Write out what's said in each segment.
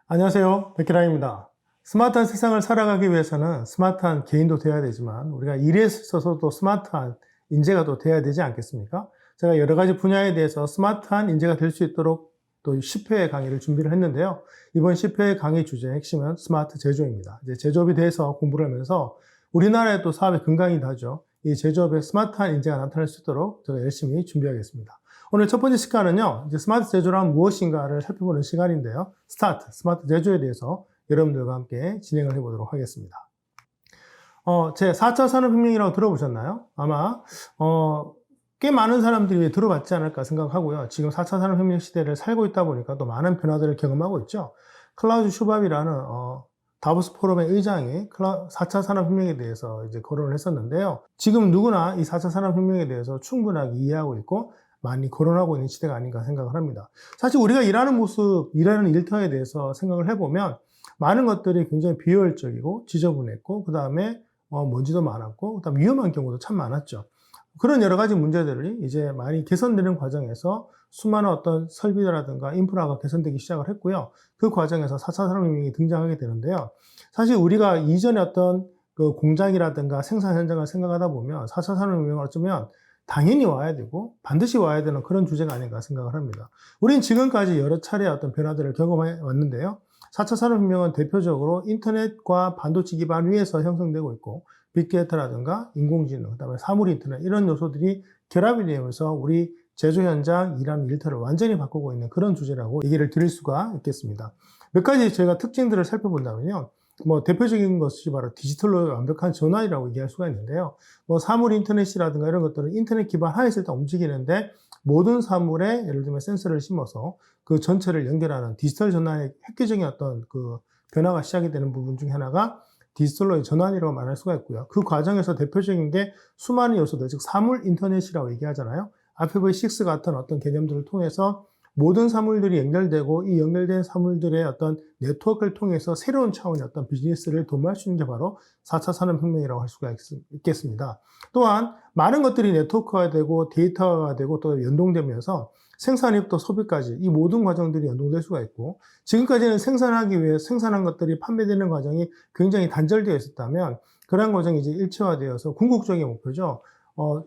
안녕하세요. 백기라입니다. 스마트한 세상을 살아가기 위해서는 스마트한 개인도 돼야 되지만 우리가 일에 있어서도 스마트한 인재가 또 돼야 되지 않겠습니까? 제가 여러 가지 분야에 대해서 스마트한 인재가 될 수 있도록 또 10회의 강의를 준비를 했는데요. 이번 10회의 강의 주제의 핵심은 스마트 제조입니다. 이제 제조업에 대해서 공부를 하면서 우리나라의 또 사업의 근간이기도 하죠. 이 제조업에 스마트한 인재가 나타날 수 있도록 제가 열심히 준비하겠습니다. 오늘 첫 번째 시간은요, 이제 스마트 제조란 무엇인가를 살펴보는 시간인데요. 스마트 제조에 대해서 여러분들과 함께 진행을 해보도록 하겠습니다. 제 4차 산업혁명이라고 들어보셨나요? 아마, 꽤 많은 사람들이 들어봤지 않을까 생각하고요. 지금 4차 산업혁명 시대를 살고 있다 보니까 또 많은 변화들을 경험하고 있죠. 클라우스 슈밥이라는, 다보스 포럼의 의장이 4차 산업혁명에 대해서 이제 거론을 했었는데요. 지금 누구나 이 4차 산업혁명에 대해서 충분하게 이해하고 있고, 많이 거론하고 있는 시대가 아닌가 생각을 합니다. 사실 우리가 일하는 모습, 일하는 일터에 대해서 생각을 해보면 많은 것들이 굉장히 비효율적이고 지저분했고 그 다음에 먼지도 많았고 그 다음에 위험한 경우도 참 많았죠. 그런 여러 가지 문제들이 이제 많이 개선되는 과정에서 수많은 어떤 설비라든가 인프라가 개선되기 시작을 했고요. 그 과정에서 4차 산업혁명이 등장하게 되는데요. 사실 우리가 이전에 어떤 그 공장이라든가 생산 현장을 생각하다 보면 4차 산업혁명을 어쩌면 당연히 와야 되고 반드시 와야 되는 그런 주제가 아닌가 생각을 합니다. 우리는 지금까지 여러 차례 어떤 변화들을 경험해 왔는데요. 4차 산업혁명은 대표적으로 인터넷과 반도체 기반 위에서 형성되고 있고 빅데이터라든가 인공지능, 그다음에 사물 인터넷 이런 요소들이 결합이 되면서 우리 제조 현장 일하는 일터를 완전히 바꾸고 있는 그런 주제라고 얘기를 드릴 수가 있겠습니다. 몇 가지 저희가 특징들을 살펴본다면요. 대표적인 것이 바로 디지털로 완벽한 전환이라고 얘기할 수가 있는데요. 사물 인터넷이라든가 이런 것들은 인터넷 기반 하에서 일단 움직이는데 모든 사물에 예를 들면 센서를 심어서 그 전체를 연결하는 디지털 전환의 획기적인 어떤 그 변화가 시작이 되는 부분 중에 하나가 디지털로의 전환이라고 말할 수가 있고요. 그 과정에서 대표적인 게 수많은 요소들, 즉 사물 인터넷이라고 얘기하잖아요. IPv6 같은 어떤 개념들을 통해서 모든 사물들이 연결되고 이 연결된 사물들의 어떤 네트워크를 통해서 새로운 차원의 어떤 비즈니스를 도모할 수 있는 게 바로 4차 산업혁명이라고 할 수가 있겠습니다. 또한 많은 것들이 네트워크화 되고 데이터화가 되고 또 연동되면서 생산입부터 소비까지 이 모든 과정들이 연동될 수가 있고 지금까지는 생산하기 위해 생산한 것들이 판매되는 과정이 굉장히 단절되어 있었다면 그런 과정이 이제 일체화되어서 궁극적인 목표죠.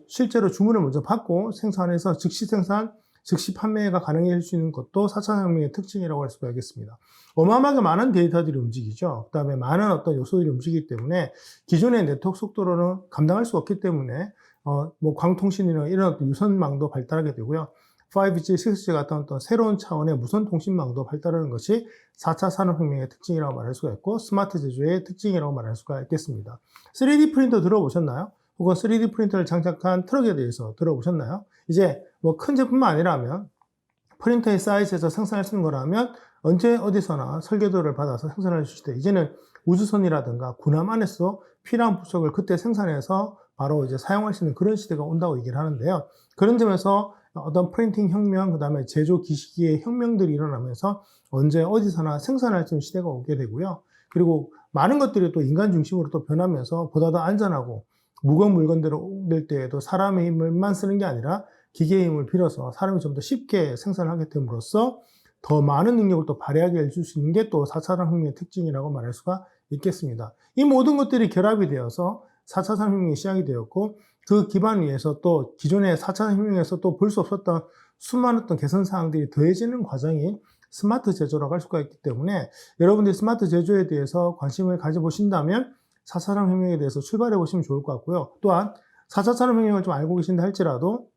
실제로 주문을 먼저 받고 생산해서 즉시 생산 즉시 판매가 가능해질 수 있는 것도 4차 산업혁명의 특징이라고 할 수가 있겠습니다. 어마어마하게 많은 데이터들이 움직이죠. 그 다음에 많은 어떤 요소들이 움직이기 때문에 기존의 네트워크 속도로는 감당할 수 없기 때문에 광통신이나 이런 어떤 유선망도 발달하게 되고요. 5G, 6G 같은 어떤 새로운 차원의 무선 통신망도 발달하는 것이 4차 산업혁명의 특징이라고 말할 수가 있고 스마트 제조의 특징이라고 말할 수가 있겠습니다. 3D 프린터 들어보셨나요? 혹은 3D 프린터를 장착한 트럭에 대해서 들어보셨나요? 이제 큰 제품만 아니라면 프린터의 사이즈에서 생산할 수 있는 거라면 언제 어디서나 설계도를 받아서 생산할 수 있을 때 이제는 우주선이라든가 군함 안에서 필요한 부속을 그때 생산해서 바로 이제 사용할 수 있는 그런 시대가 온다고 얘기를 하는데요. 그런 점에서 어떤 프린팅 혁명, 그 다음에 제조 기기의 혁명들이 일어나면서 언제 어디서나 생산할 수 있는 시대가 오게 되고요. 그리고 많은 것들이 또 인간 중심으로 또 변하면서 보다 더 안전하고 무거운 물건들을 옮길 때에도 사람의 힘을만 쓰는 게 아니라 기계의 힘을 빌어서 사람이 좀 더 쉽게 생산을 하게 됨으로써 더 많은 능력을 또 발휘하게 해줄 수 있는 게 또 4차 산업혁명의 특징이라고 말할 수가 있겠습니다. 이 모든 것들이 결합이 되어서 4차 산업혁명이 시작이 되었고 그 기반 위에서 또 기존의 4차 산업혁명에서 또 볼 수 없었던 수많은 어떤 개선 사항들이 더해지는 과정이 스마트 제조라고 할 수가 있기 때문에 여러분들이 스마트 제조에 대해서 관심을 가져보신다면 4차 산업혁명에 대해서 출발해 보시면 좋을 것 같고요. 또한 4차 산업혁명을 좀 알고 계신다 할지라도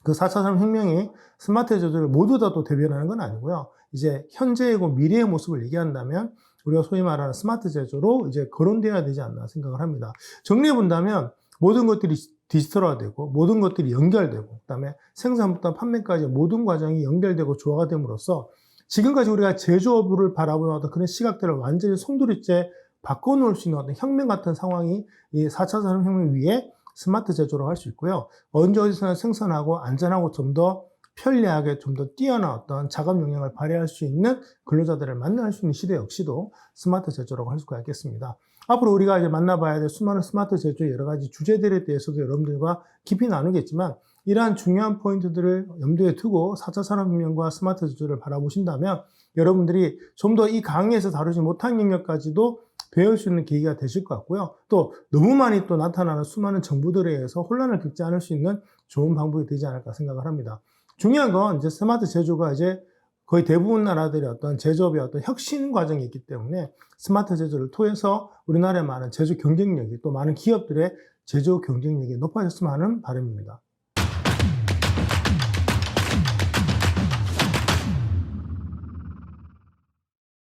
그 4차 산업혁명이 스마트 제조를 모두 다 또 대변하는 건 아니고요. 이제 현재이고 미래의 모습을 얘기한다면 우리가 소위 말하는 스마트 제조로 이제 거론되어야 되지 않나 생각을 합니다. 정리해 본다면 모든 것들이 디지털화되고 모든 것들이 연결되고 그다음에 생산부터 판매까지 모든 과정이 연결되고 조화가 됨으로써 지금까지 우리가 제조업을 바라보는 어떤 그런 시각들을 완전히 송두리째 바꿔놓을 수 있는 어떤 혁명 같은 상황이 이 4차 산업혁명 위에 스마트 제조라고 할 수 있고요. 언제 어디서나 생산하고 안전하고 좀 더 편리하게 좀 더 뛰어난 어떤 작업 역량을 발휘할 수 있는 근로자들을 만날 수 있는 시대 역시도 스마트 제조라고 할 수가 있겠습니다. 앞으로 우리가 이제 만나봐야 될 수많은 스마트 제조의 여러 가지 주제들에 대해서도 여러분들과 깊이 나누겠지만 이러한 중요한 포인트들을 염두에 두고 4차 산업혁명과 스마트 제조를 바라보신다면 여러분들이 좀 더 이 강의에서 다루지 못한 영역까지도 배울 수 있는 계기가 되실 것 같고요. 또 너무 많이 또 나타나는 수많은 정보들에 의해서 혼란을 겪지 않을 수 있는 좋은 방법이 되지 않을까 생각을 합니다. 중요한 건 이제 스마트 제조가 이제 거의 대부분 나라들의 어떤 제조업의 어떤 혁신 과정이 있기 때문에 스마트 제조를 통해서 우리나라의 많은 제조 경쟁력이 또 많은 기업들의 제조 경쟁력이 높아졌으면 하는 바람입니다.